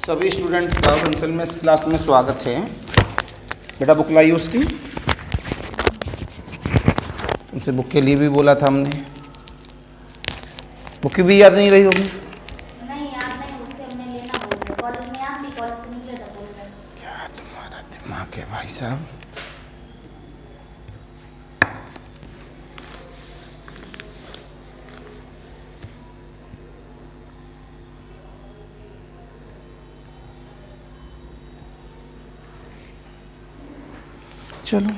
सभी स्टूडेंट्स का बंसल में इस क्लास में स्वागत है। बेटा बुक लाइए उसकी, तुमसे बुक के लिए भी बोला था हमने। बुक की भी याद नहीं रही होगी। नहीं याद नहीं, उससे हमने लेना होगा। कॉलेज में याद नहीं, कॉलेज से निकले तो बोल रहे। क्या तुम्हारा दिमाग है भाई साहब। चलो,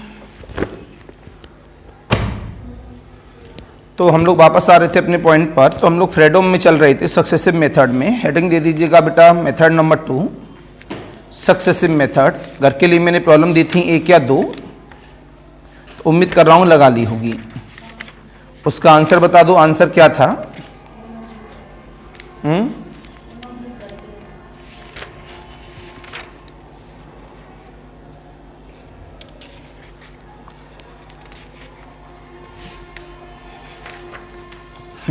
तो हम लोग वापस आ रहे थे अपने पॉइंट पर। तो हम लोग फ्रेडोम में चल रहे थे, सक्सेसिव मेथड में। हेडिंग दे दीजिएगा बेटा, मेथड नंबर 2 सक्सेसिव मेथड। घर के लिए मैंने प्रॉब्लम दी थी 1 या 2, तो उम्मीद कर रहा हूँ लगा ली होगी। उसका आंसर बता दो, आंसर क्या था?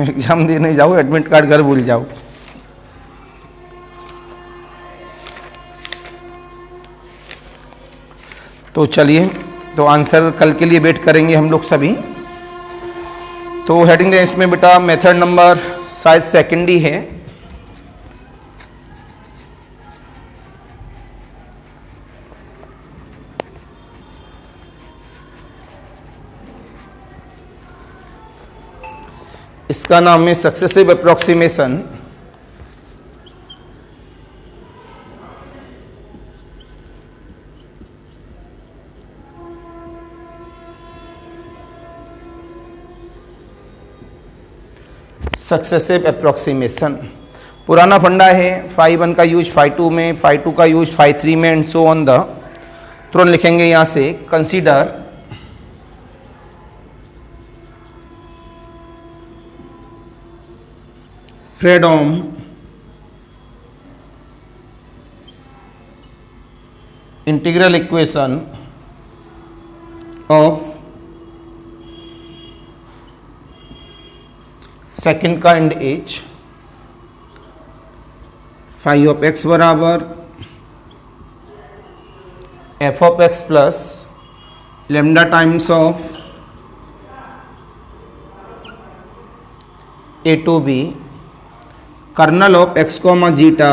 एग्जाम देने जाओ, एडमिट कार्ड घर भूल जाओ। तो चलिए, तो आंसर कल के लिए वेट करेंगे हम लोग सभी। तो हेडिंग दें इसमें बेटा, मेथड नंबर शायद सेकंड ही है। इसका नाम है सक्सेसिव अप्रोक्सीमेशन। सक्सेसिव अप्रोक्सीमेशन पुराना फंडा है। फाई 1 का यूज फाई 2 में, फाई 2 का यूज फाई 3 में, एंड सो ऑन द। तुरंत लिखेंगे यहां से, consider Fredholm integral equation of second kind एच। फाई ऑफ एक्स बराबर f of x plus lambda times of a to b kernel of x comma zeta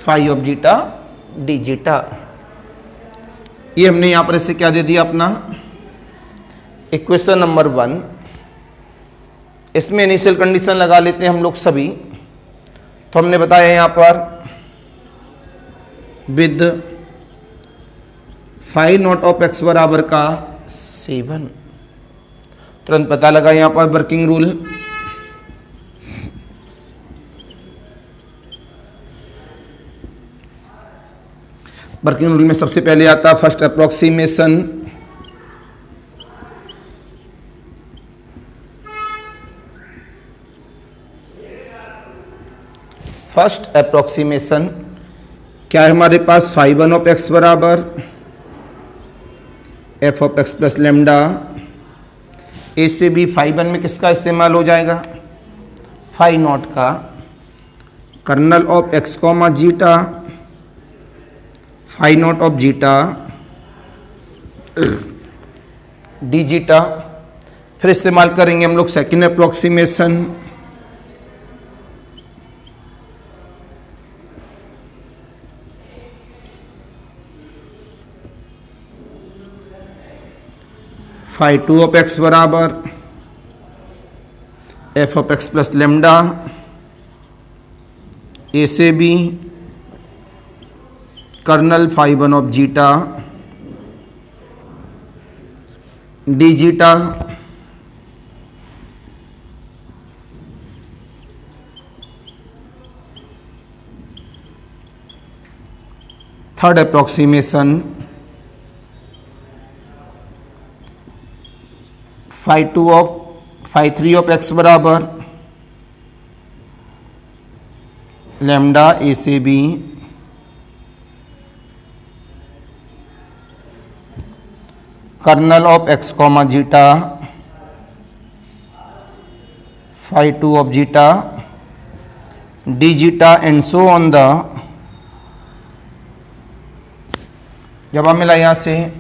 phi of zeta D zeta. ये हमने यहां पर इसे क्या दे दिया अपना इक्वेशन नंबर 1। इसमें इनिशियल कंडीशन लगा लेते हैं हम लोग सभी। तो हमने बताया यहां पर with phi naught of x बराबर का 7। तुरंत पता लगा यहां पर वर्किंग रूल। वर्किंग रूल में सबसे पहले आता फर्स्ट अप्रोक्सीमेशन। फर्स्ट अप्रोक्सीमेशन क्या है हमारे पास? फाई 1 ऑफ एक्स बराबर f of x plus lambda. A से बी फाई 1 में किसका इस्तेमाल हो जाएगा? फाई नॉट का। Kernel of x comma zeta phi naught of zeta D zeta. फिर इस्तेमाल करेंगे हम लोग second approximation. Phi 2 of x बराबर f of x plus lambda. A से b kernel phi 1 of zeta D zeta. Third approximation phi 3 of x बराबर lambda a से b kernel of x comma zeta phi 2 of zeta d zeta and so on the, जब हम मिला यहाँ से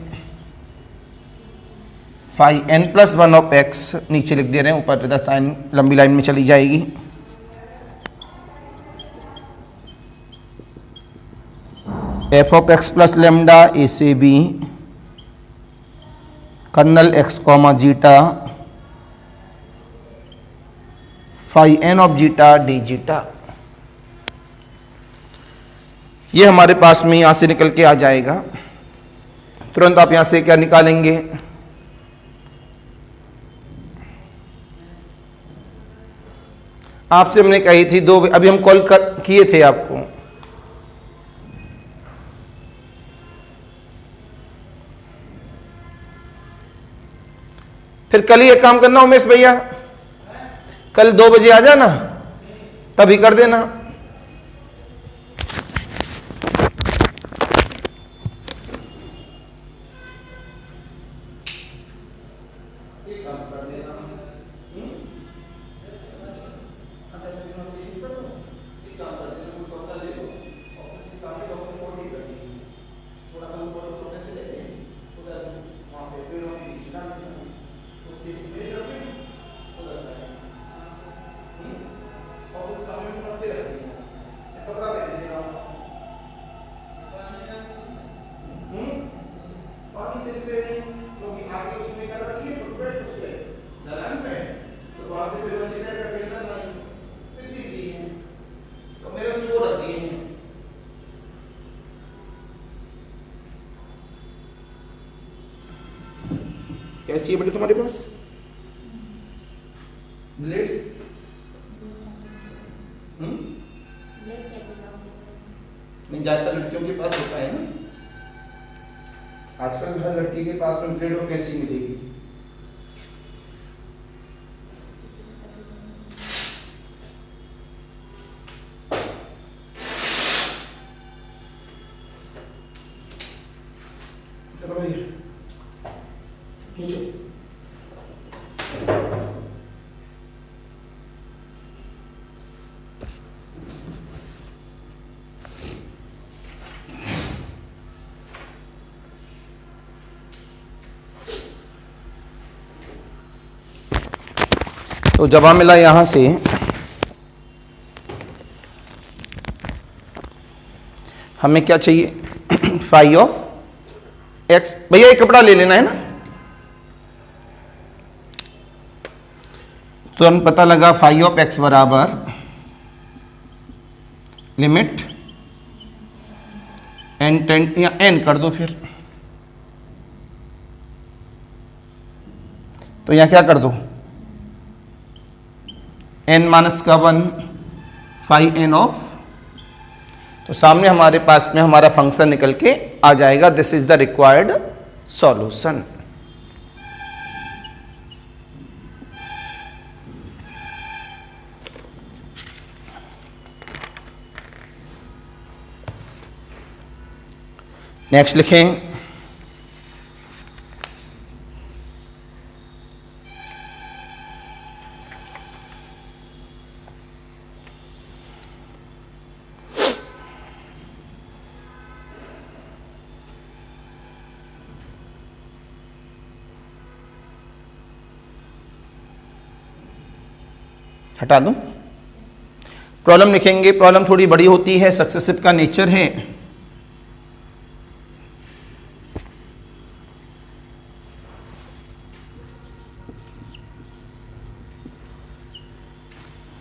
phi n plus 1 of x, नीचे लिख दे रहे हैं, ऊपर का साइन लंबी लाइन में चली जाएगी, f of x plus lambda a से b kernel x comma zeta phi n of zeta D zeta. ये हमारे पास में यहां से निकल के आ जाएगा। तुरंत आप यहां से क्या निकालेंगे, आपसे हमने कही थी दो, अभी हम कॉल किए थे आपको, फिर कल ही एक काम करना उमेश भैया, कल 2 बजे आ जाना, तभी कर देना। क्या चाहिए बेटे तुम्हारे पास, ब्लेड? नहीं, ज्यादातर लड़कियों के पास होता है ना, आजकल हर लड़की के पास में ब्लेड और कैंची मिलेगी। तो जवाब मिला यहां से हमें क्या चाहिए, फाई ऑफ एक्स। भैया एक कपड़ा ले लेना है ना, तो हम पता लगा फाई ऑफ एक्स बराबर लिमिट एन टेन या एन कर दो फिर, तो यहां क्या कर दो, n माइनस का 1 फाई n ऑफ, तो सामने हमारे पास में हमारा फंक्शन निकल के आ जाएगा। This is the required solution. Next लिखें, हटा दूं, प्रॉब्लम लिखेंगे। प्रॉब्लम थोड़ी बड़ी होती है, सक्सेसिव का नेचर है।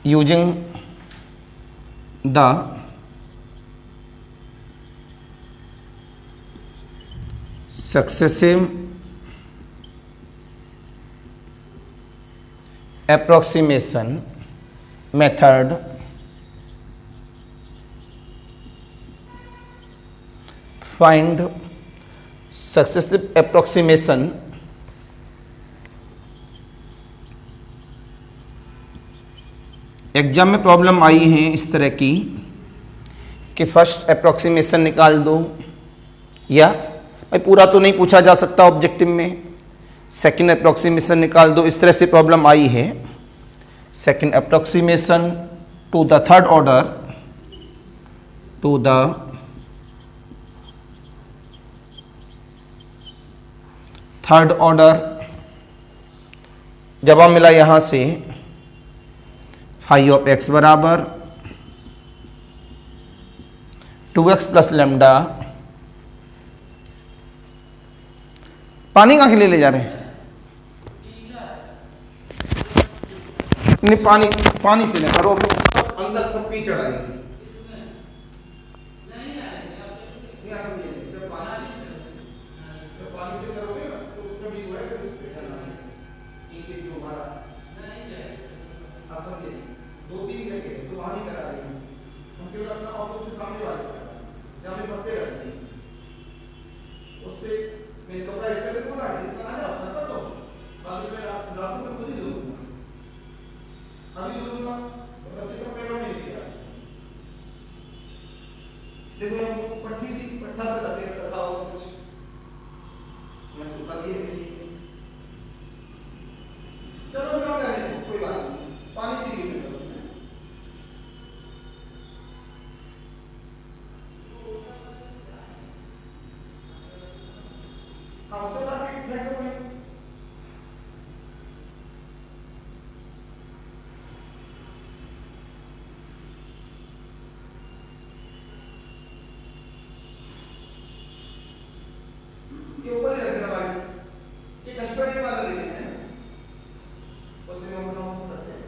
Using the successive approximation method find successive approximation exam में प्रॉब्लम आई है इस तरह की कि फर्स्ट अप्रोक्सीमेशन निकाल दो, या भाई पूरा तो नहीं पूछा जा सकता ऑब्जेक्टिव में, सेकंड अप्रोक्सीमेशन निकाल दो, इस तरह से प्रॉब्लम आई है। Second approximation to the third order to the third order. जवाब मिला यहां से फाई ऑफ एक्स बराबर 2x प्लस लेमडा। पानी कहां के लिए ले जा रहे हैं? नहीं, पानी पानी से नहीं करो, अंदर सब पी चढ़ाएंगे। देखो ये पट्टा से लगे रखा होगा कुछ, मैं सुखा दिए किसी। चलो फिर हम लेंगे, कोई बात नहीं, पानी से गिर गया। हाँ उसे उठा के फेंक दो कोई। ये ऊपर ही रख देना बाल्टी, ये डस्टबिन वाला ले लेते हैं, उसमें हम लोग सकते हैं।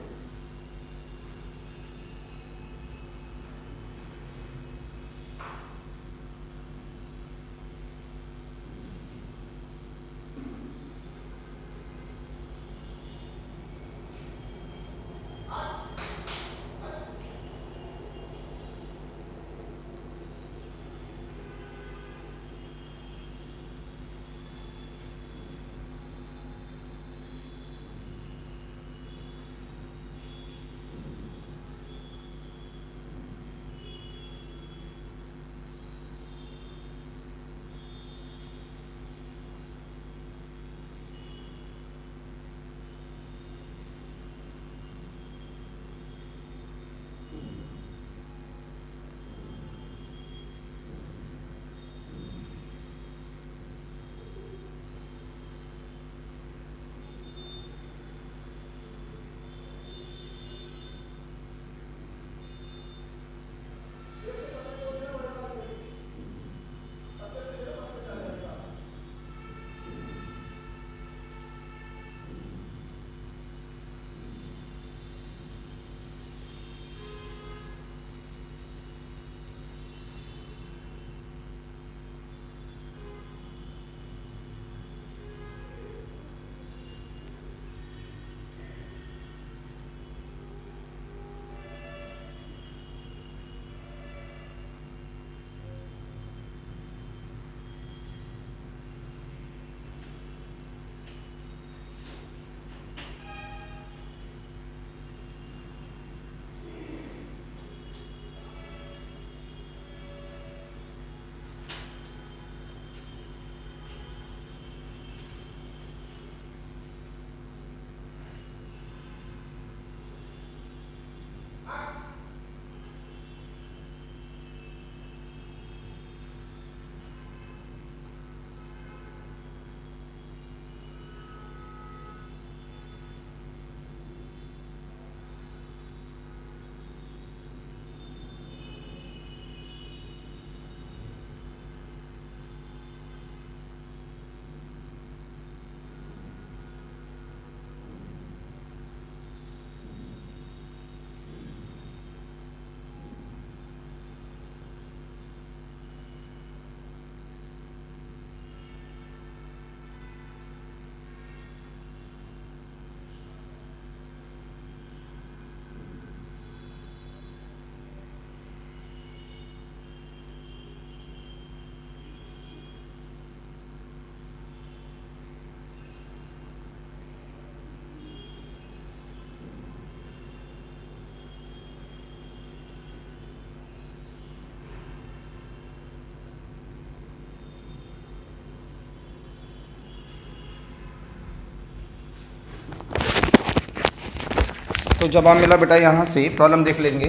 तो जवाब मिला बेटा यहाँ से, प्रॉब्लम देख लेंगे।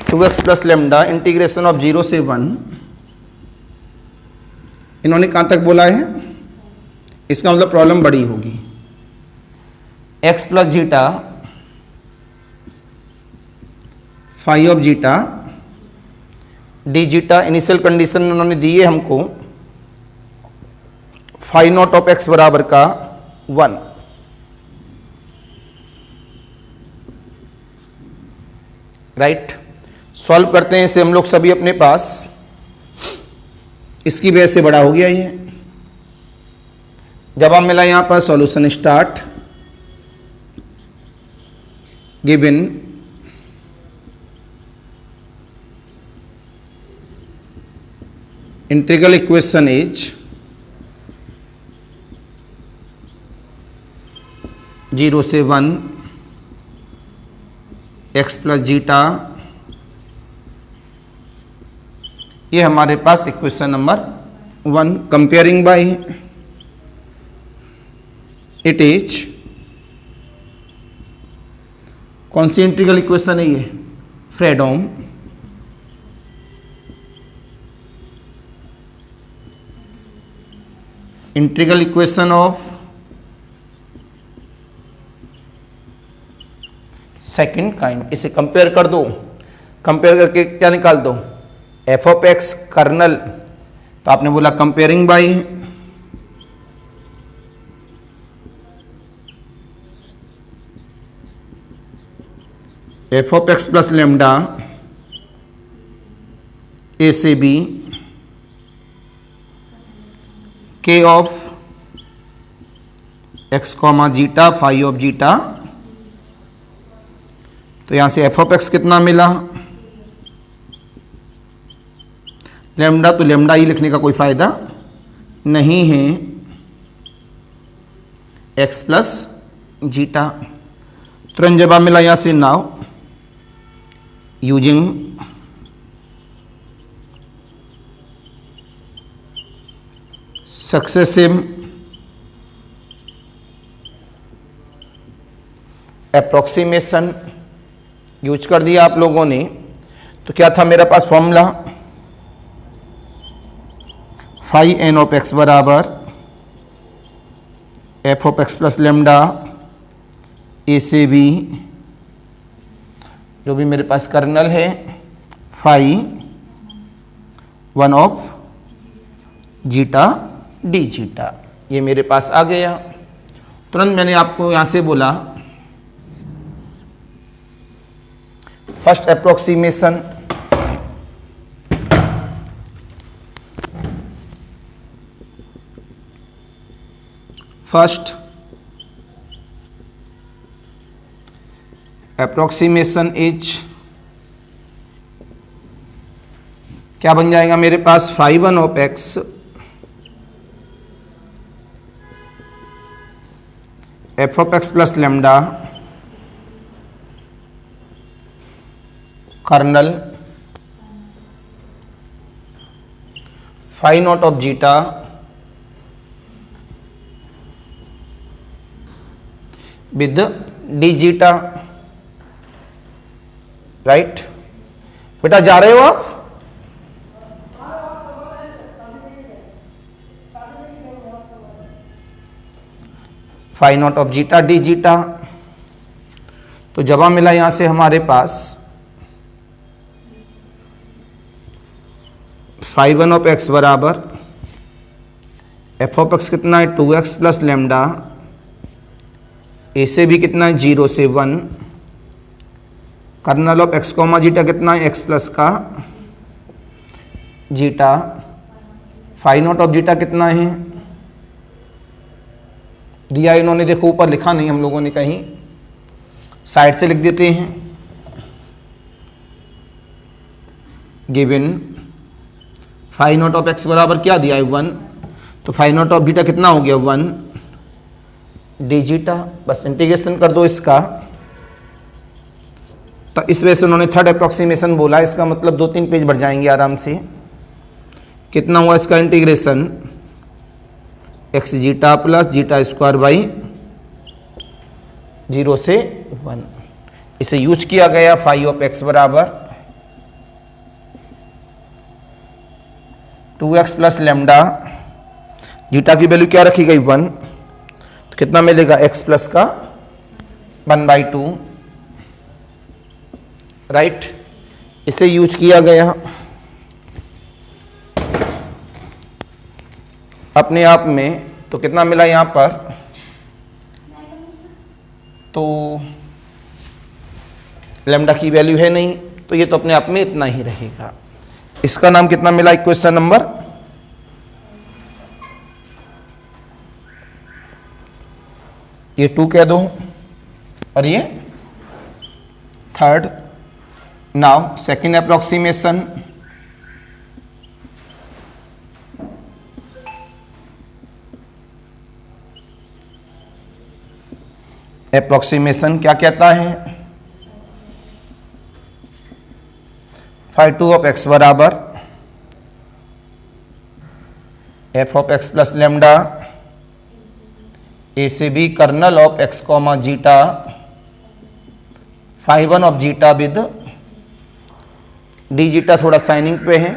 2x plus lambda integration of 0 से 1, इन्होंने कहाँ तक बोला है? इसका मतलब प्रॉब्लम बड़ी होगी। x plus zeta phi of zeta D zeta, initial condition उन्होंने दी है हमको फाई नॉट ऑफ x बराबर का 1। राइट, सॉल्व करते हैं इसे हम लोग सभी अपने पास। इसकी वजह से बड़ा हो गया ये। जब हम मिला यहां पर solution start, given integral equation is 0 से 1 x प्लस जीटा, ये हमारे पास equation number 1। Comparing by it is, कौन सी इंटीग्रल इक्वेशन है ये? Fredholm integral equation of second kind. इसे कंपेयर कर दो, कंपेयर करके क्या निकाल दो? F of x kernel. तो आपने बोला comparing by f of x plus lambda a से b K of x comma zeta phi of zeta. तो यहां से एफ ऑफ एक्स कितना मिला? लेमडा, तो लेमडा ही लिखने का कोई फायदा नहीं है, एक्स प्लस जीटा। तुरंत जवाब मिला यहां से। Now using successive approximation use कर दिया आप लोगों ने। तो क्या था मेरे पास formula? Phi n of x बराबर f of x plus lambda a से बी, जो भी मेरे पास कर्नल है, phi 1 of zeta D zeta, ये मेरे पास आ गया। तुरंत मैंने आपको यहां से बोला first approximation, first approximation is, क्या बन जाएगा मेरे पास? Phi 1 of x f of x plus lambda kernel phi naught of zeta with D zeta. Right बेटा, जा रहे हो आप? Phi naught of zeta D zeta. तो जवाब मिला यहां से हमारे पास फाई 1 ऑफ एक्स बराबर एफ ऑफ एक्स कितना है? 2x प्लस लेमडा ए से भी कितना है? 0 से 1, kernel of x comma zeta कितना है? x प्लस का zeta, phi naught of zeta कितना है? दिया इन्होंने, देखो ऊपर लिखा नहीं हम लोगों ने, कहीं साइड से लिख देते हैं। Given phi naught of x बराबर क्या दिया है? 1। तो फाई नॉट ऑफ जीटा कितना हो गया? 1 डी जीटा। बस इंटीग्रेशन कर दो इसका। तो इस वजह से उन्होंने थर्ड अप्रोक्सीमेशन बोला। इसका मतलब 2-3 पेज बढ़ जाएंगे आराम से। कितना हुआ इसका integration? X zeta plus zeta square by 0 से 1। इसे यूज किया गया फाई ऑफ एक्स बराबर 2x प्लस लेमडा, जीटा की वैल्यू क्या रखी गई 1, तो कितना मिलेगा x प्लस का 1/2, राइट। इसे यूज किया गया अपने आप में, तो कितना मिला यहां पर, तो लेमडा की वैल्यू है नहीं, तो ये तो अपने आप में इतना ही रहेगा। इसका नाम कितना मिला इक्वेशन नंबर, ये 2 कह दो और ये 3rd। Now second approximation, approximation क्या कहता है, phi 2 ऑफ x बराबर f of x plus lambda a से b kernel of x comma zeta phi 1 of zeta with D zeta थोड़ा साइनिंग पे है,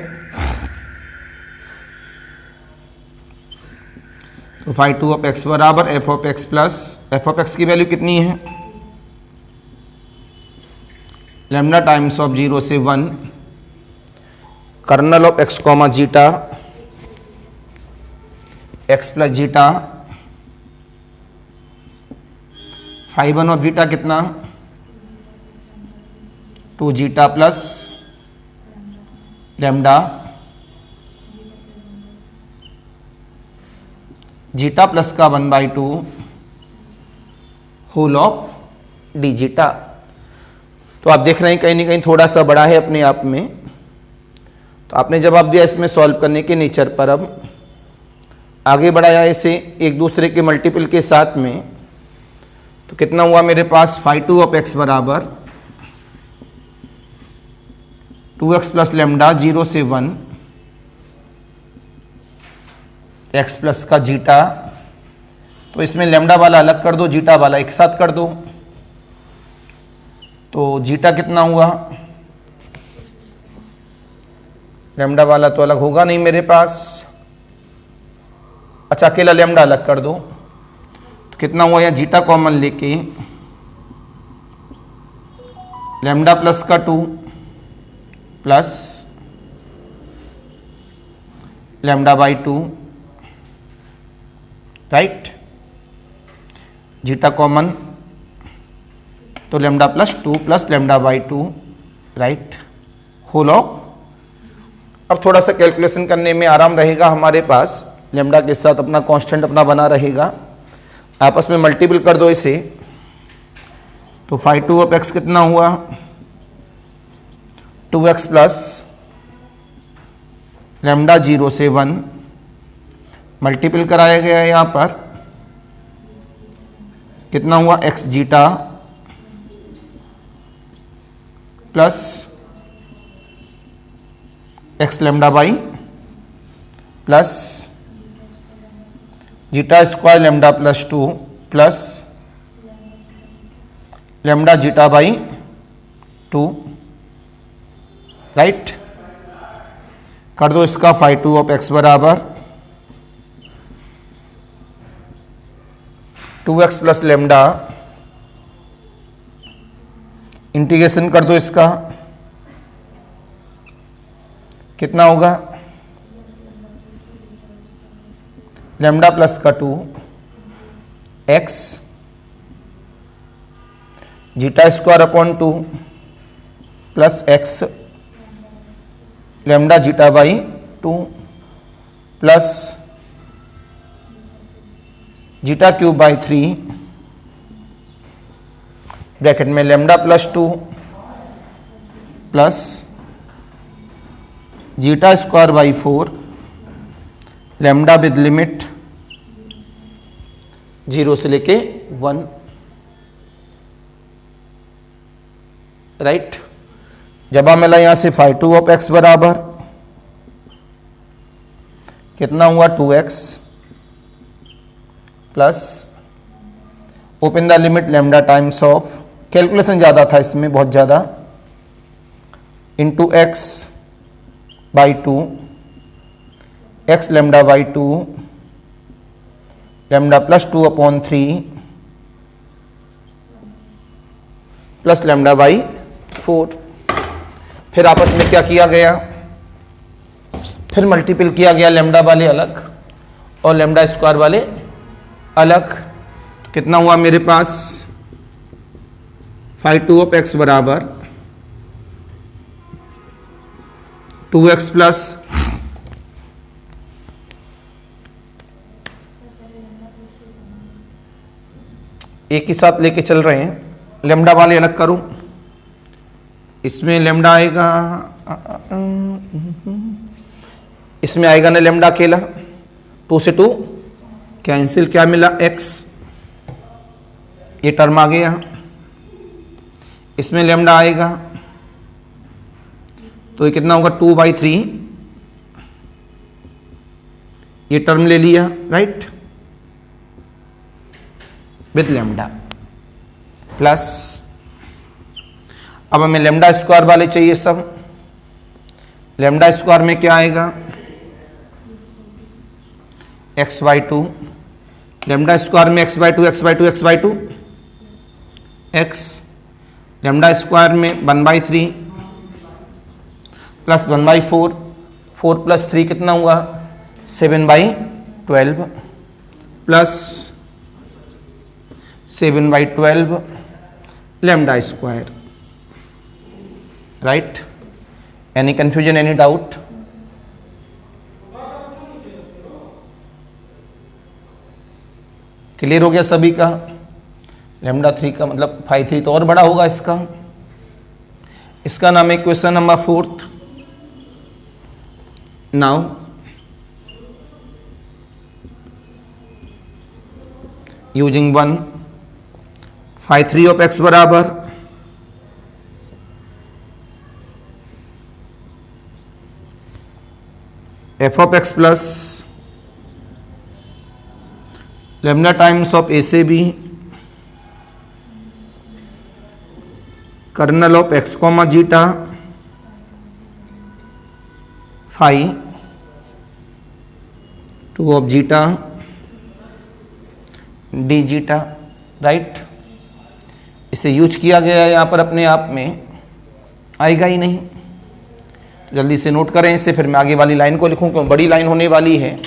तो phi 2 ऑफ x बराबर f of x plus f of x की value कितनी है, लेमडा टाइम्स ऑफ 0 से 1 kernel of x comma zeta x plus zeta phi 1 of zeta कितना 2 zeta plus lambda zeta plus का 1/2 होल ऑफ डी जीटा। तो आप देख रहे हैं कहीं ना कहीं थोड़ा सा बड़ा है अपने आप में, तो आपने जवाब दिया इसमें सॉल्व करने के नेचर पर। अब आगे बढ़ाया इसे एक दूसरे के मल्टीपल के साथ में, तो कितना हुआ मेरे पास phi 2 ऑफ x बराबर 2x प्लस लेमडा 0 से 1 x प्लस का जीटा, तो इसमें लेमडा वाला अलग कर दो, जीटा वाला एक साथ कर दो, तो जीटा कितना हुआ, लेमडा वाला तो अलग होगा नहीं मेरे पास, अच्छा अकेला लेमडा अलग कर दो, तो कितना हुआ, या जीटा कॉमन लेके लेमडा प्लस का 2 plus lambda by 2, right, zeta common तो lambda plus 2 plus lambda by 2, right, whole of. अब थोड़ा सा कैलकुलेशन करने में आराम रहेगा हमारे पास, लेमडा के साथ अपना कांस्टेंट अपना बना रहेगा, आपस में मल्टीपल कर दो इसे, तो phi 2 ऑफ x कितना हुआ 2x प्लस लेमडा 0 से 1 मल्टीपल कराया गया है यहाँ पर, कितना हुआ x zeta plus x lambda by plus zeta square lambda plus 2 plus lambda zeta by 2, right, कर दो इसका phi 2 ऑफ x बराबर 2x प्लस लेमडा, इंटीग्रेशन कर दो इसका, कितना होगा लेमडा प्लस का 2 x zeta square upon 2 plus x lambda zeta by 2 plus zeta cube by 3 bracket में lambda plus 2 plus zeta square by 4 lambda with limit 0 से लेके 1, राइट। जवाब मिला यहां से phi 2 ऑफ x बराबर कितना हुआ 2x plus open the limit lambda times of, calculation ज़्यादा था इसमें बहुत ज़्यादा, into x by 2 x lambda by 2 lambda plus 2/3 plus lambda by 4। फिर आपस में क्या किया गया, फिर मल्टीपल किया गया लेमडा वाले अलग और लेमडा स्क्वायर वाले अलग। तो कितना हुआ मेरे पास, फाई 2 ऑफ एक्स बराबर 2x प्लस एक ही साथ लेके चल रहे हैं। लेमडा वाले अलग करूं, इसमें लेमडा आएगा, इसमें आएगा ना लेमडा अकेला, 2 से 2 कैंसिल, क्या मिला x, ये टर्म आ गया। इसमें लेमडा आएगा तो ये कितना होगा 2/3, ये टर्म ले लिया राइट, विथ लेमडा प्लस, अब हमें लेमडा स्क्वायर वाले चाहिए सब। लेमडा स्क्वायर में क्या आएगा, x/2, लेमडा स्क्वायर में x/2 x/2 x/2 x, lambda square में 1/3 प्लस 1/4, 4 प्लस 3 कितना हुआ 7/12 plus 7/12 lambda square, right. Any confusion, any doubt? Clear हो गया सभी का? लेमडा 3 का मतलब फाई 3 तो और बड़ा होगा इसका। इसका नाम है question number 4। Now using 1 phi 3 of x बराबर f of x plus lambda times of a से b kernel of x comma zeta phi 2 of zeta D zeta, right. इसे यूज किया गया है यहाँ पर, अपने आप में आएगा ही नहीं, तो जल्दी से नोट करें इसे, फिर मैं आगे वाली लाइन को लिखूं क्यों बड़ी लाइन होने वाली है।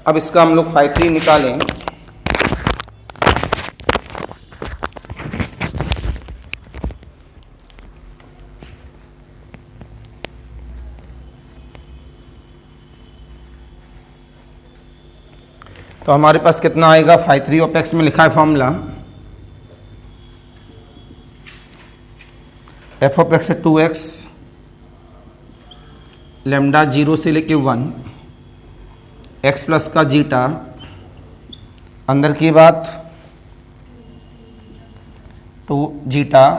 अब इसका हम लोग फाई 3 निकालें। तो हमारे पास कितना आएगा, फाई 3 ऑफ एक्स में लिखा है फॉर्मूला एफ ऑफ एक्स है 2x लेमडा 0 से लेके 1 x प्लस का जीटा, अंदर की बात 2 zeta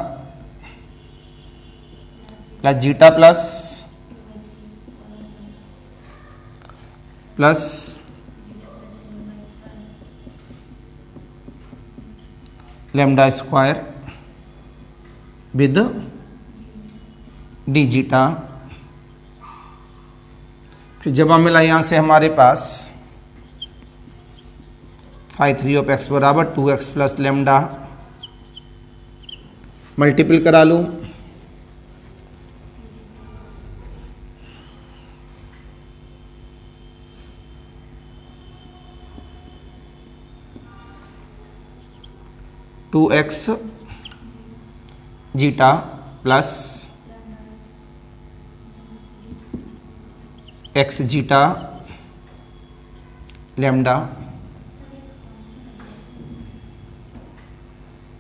plus zeta plus lambda square with D zeta. फिर जब हम मिला यहाँ से हमारे पास फाई 3 ऑफ एक्स बराबर 2x प्लस लेमडा, मल्टीपल करा लूँ, two x zeta plus x zeta lambda,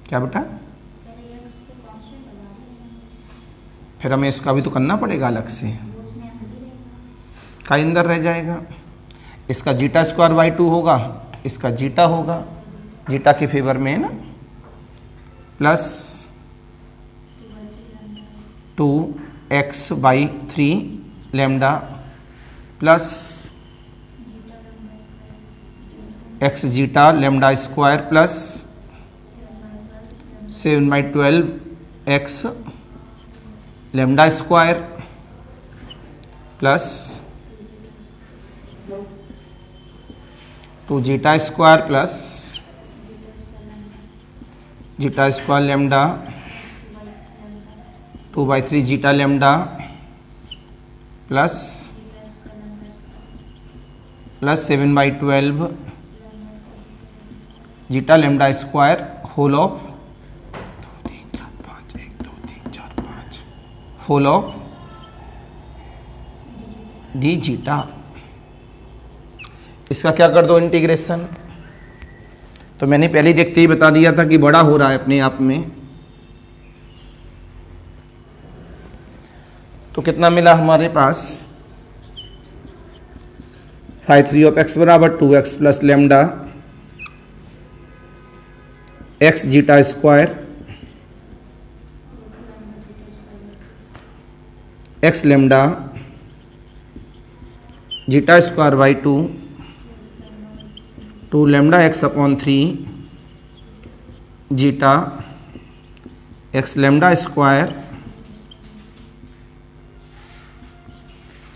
क्या बेटा, फिर हमें इसका भी तो करना पड़ेगा अलग से, का अंदर रह जाएगा, इसका जीटा स्क्वायर बाई 2 होगा, इसका जीटा होगा, जीटा के फेवर में है ना, plus 2x by 3 lambda plus x zeta lambda square plus 7/12 x lambda square plus 2 zeta square plus zeta square lambda 2/3 zeta lambda plus 7/12 zeta lambda square whole of 2 3 4 5 1 2 3 4 5 whole of D zeta. इसका क्या कर दो integration, तो मैंने पहले ही देखते ही बता दिया था कि बड़ा हो रहा है अपने आप में, तो कितना मिला हमारे पास फाई 3 ऑफ एक्स बराबर 2x plus lambda x zeta square x lambda zeta square by 2 lambda x upon 3 zeta x lambda square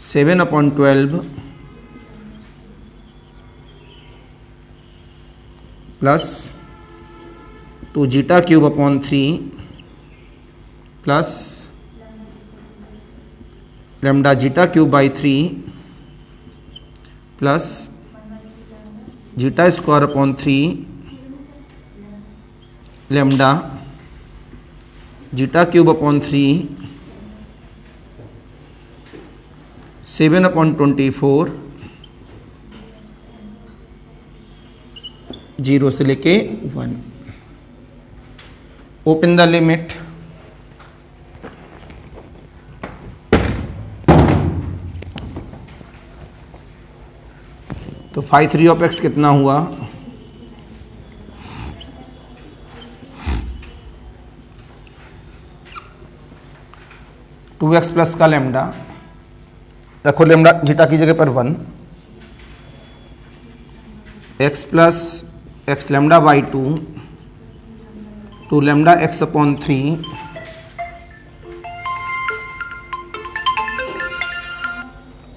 7/12 plus 2 zeta cube upon 3 plus lambda zeta cube by 3 plus zeta square upon 3 lambda zeta cube upon 3 7/24 0 से लेके 1, open the limit, तो phi 3 of x कितना हुआ, to x plus का lambda रखो, lambda zeta की जगह पर 1, x plus x lambda by 2 lambda x upon 3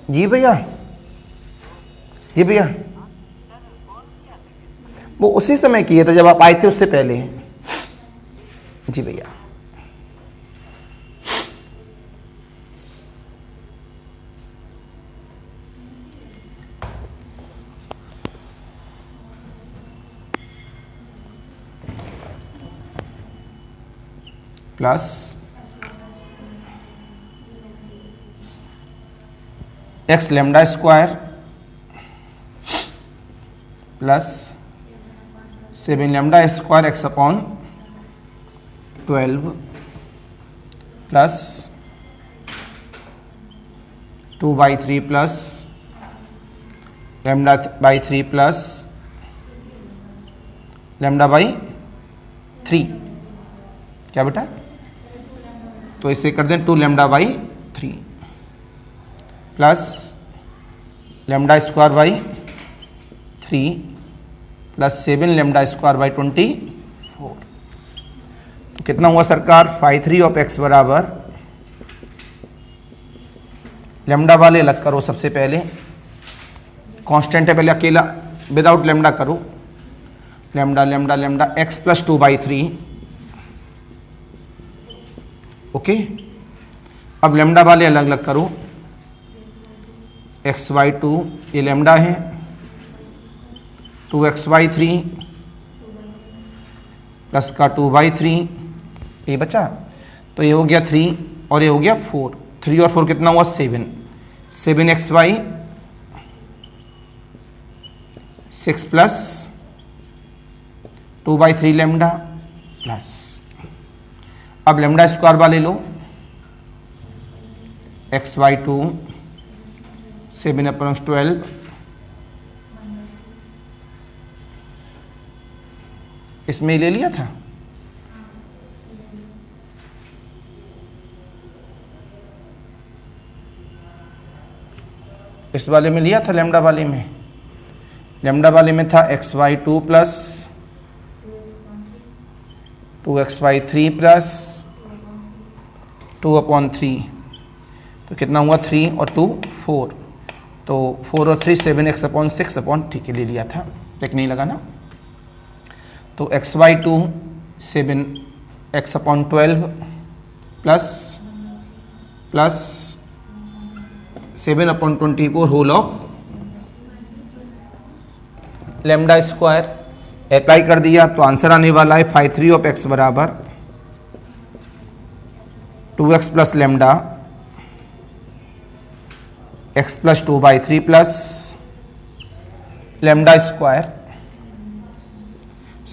जी भैया, जी भैया, वो उसी समय किए थे जब आप आए थे, उससे पहले, जी भैया। Plus x lambda square plus 7 lambda square x upon 12 plus 2/3 plus lambda by 3 plus lambda by 3, क्या बेटा? तो इसे कर दें 2 lambda by 3 plus lambda square by 3 plus 7 lambda square by 24। तो कितना हुआ सरकार? phi3 ऑफ x बराबर, लेमडा वाले अलग करो सबसे पहले, कांस्टेंट है पहले अकेला, विदाउट लेमडा करो, lambda lambda lambda x plus 2/3, okay. अब लेमडा वाले अलग अलग करो, x/2 ये लेमडा है, 2x/3 प्लस का 2/3 ये बचा, तो ये हो गया 3 और ये हो गया 4, 3 और 4 कितना हुआ? 7, 7xy 6 प्लस 2/3 लेमडा प्लस, अब लेमडा स्क्वायर वाले लो, x/2 7/12 इसमें ले लिया था, इस वाले में लिया था, लेमडा वाले में, लेमडा वाले में था x/2 प्लस 2x/3 प्लस 2/3, तो कितना हुआ? 3 और 2 4, तो 4 और 3 7x/6/3 के लिए लिया था, टेक नहीं लगा ना। तो x/2 7x/12 plus 7/24 whole of lambda square, apply कर दिया तो आंसर आने वाला है phi3 ऑफ x बराबर 2x plus lambda x plus 2/3 plus lambda square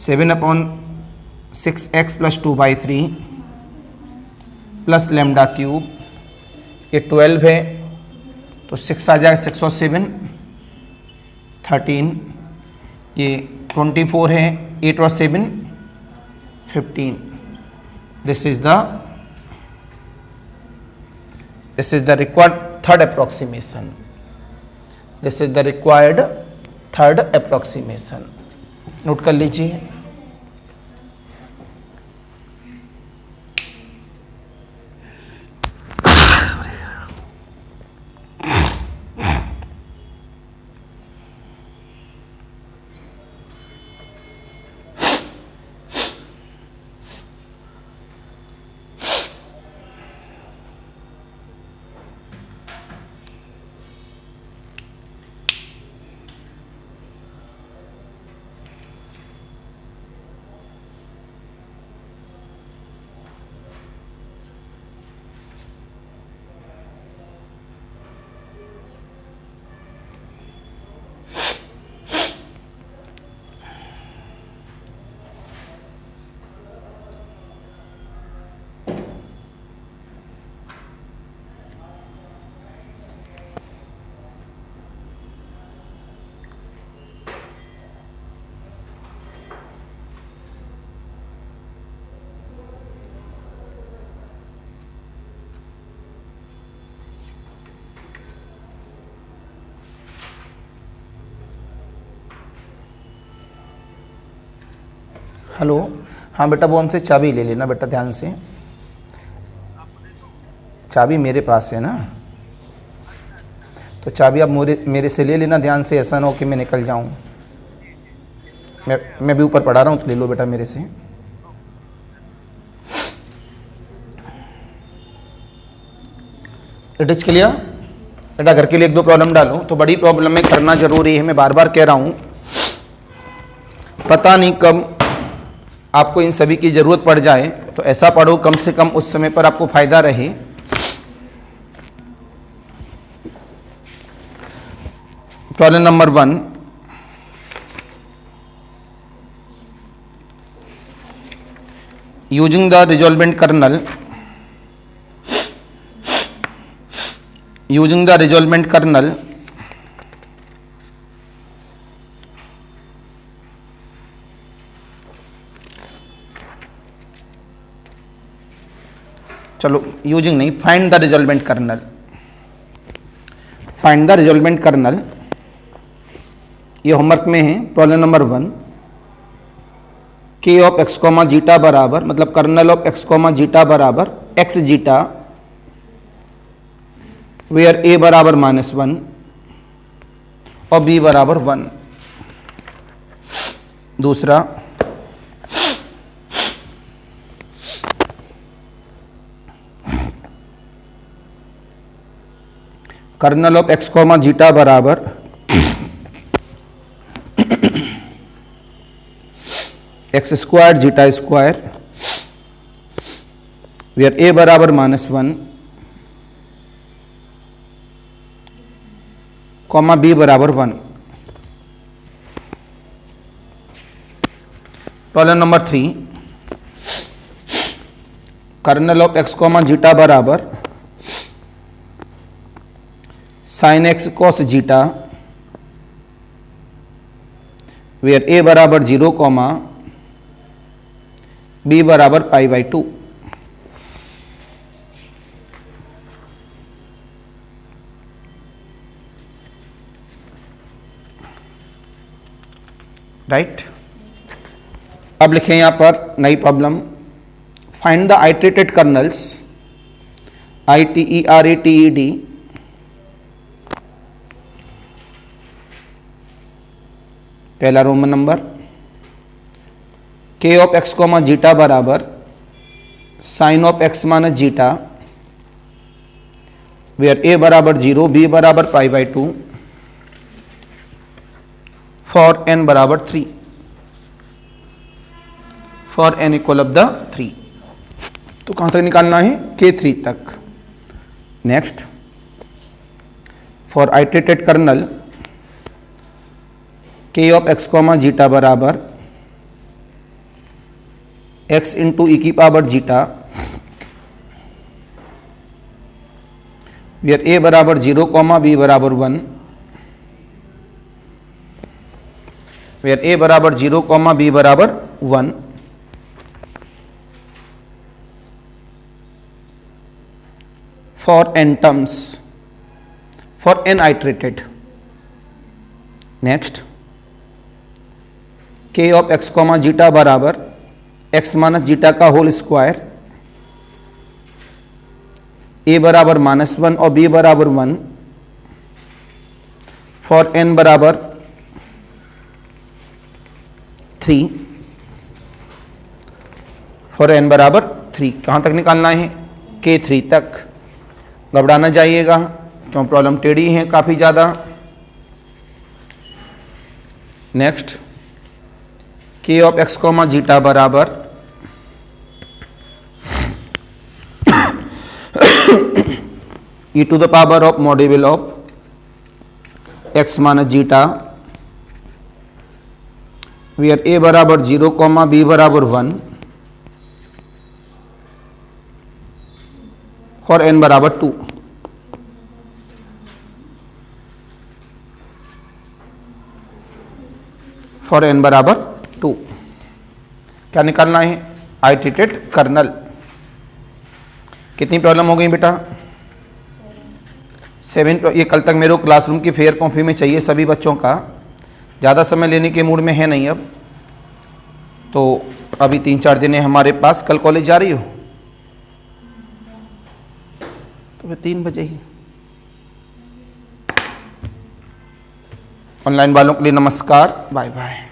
7/6x plus 2/3 plus lambda cube, ये 12 है तो 6 आ जाएगा, 6 और 7 13, ये 24 है, 8 और 7 15। This is the required third approximation, this is the required third approximation, note कर लीजिए। हेलो, हाँ बेटा वो हमसे चाबी ले लेना बेटा, ध्यान से, चाबी मेरे पास है ना, तो चाबी आप मेरे से ले लेना ध्यान से, ऐसा ना हो कि मैं निकल जाऊं, मैं भी ऊपर पढ़ा रहा हूँ तो ले लो बेटा मेरे से। इट इज क्लियर बेटा? घर के लिए 1-2 प्रॉब्लम डालो, तो बड़ी प्रॉब्लम में करना जरूरी है, मैं बार बार कह रहा हूँ, पता नहीं कब आपको इन सभी की ज़रूरत पड़ जाए, तो तो ऐसा पढ़ो कम से कम उस समय पर आपको फायदा रहे। Problem number 1, using the resolvent kernel चलो यूजिंग नहीं, फाइंड द रिजॉल्वेंट कर्नल, ये होमवर्क में है। प्रॉब्लम नंबर 1, के ऑफ एक्स कॉमा जीटा बराबर, मतलब kernel of x comma zeta बराबर एक्स जीटा वेयर ए बराबर -1 और बी बराबर 1। दूसरा, kernel of x comma zeta बराबर x square zeta square where a बराबर -1 कॉमा बी बराबर 1। Problem number 3, kernel of x comma zeta बराबर sine x cos zeta where a बराबर 0 comma b बराबर π/2। राइट। अब लिखें यहां पर नई problem, find the iterated kernels, ITERATED, पहला Roman number, k of x comma zeta बराबर sine of x minus zeta where a बराबर 0 बी बराबर π/2 फॉर n बराबर 3, for n equal of the 3। तो कहां तक निकालना है? K3 तक। Next, for iterated kernel k of x comma zeta बराबर x इंटू ई की पावर जीटा वेयर ए बराबर 0 कॉमा बी बराबर 1 वेयर ए बराबर 0 कॉमा बी बराबर 1 for n terms, for n iterated. Next, k of x comma zeta बराबर x minus zeta का whole square a बराबर -1 और b बराबर 1 फॉर n बराबर 3, फॉर n बराबर 3। कहां तक निकालना है? K3 तक। घबराना जाइएगा क्यों, प्रॉब्लम टेढ़ी है काफी ज्यादा। Next, k of x comma zeta बराबर e to the power of module of x minus zeta where a बराबर 0 कॉमा बी बराबर 1 फॉर n बराबर 2। फॉर n बराबर 2 क्या निकालना है? आइट्रेटेड कर्नल। कितनी प्रॉब्लम हो गई बेटा? 7। ये कल तक मेरे को क्लासरूम की फेयर कॉपी में चाहिए सभी बच्चों का, ज़्यादा समय लेने के मूड में है नहीं अब, तो अभी 3-4 दिन है हमारे पास। कल कॉलेज जा रही हो? तो फिर 3 बजे ही। ऑनलाइन वालों के लिए नमस्कार, बाय बाय।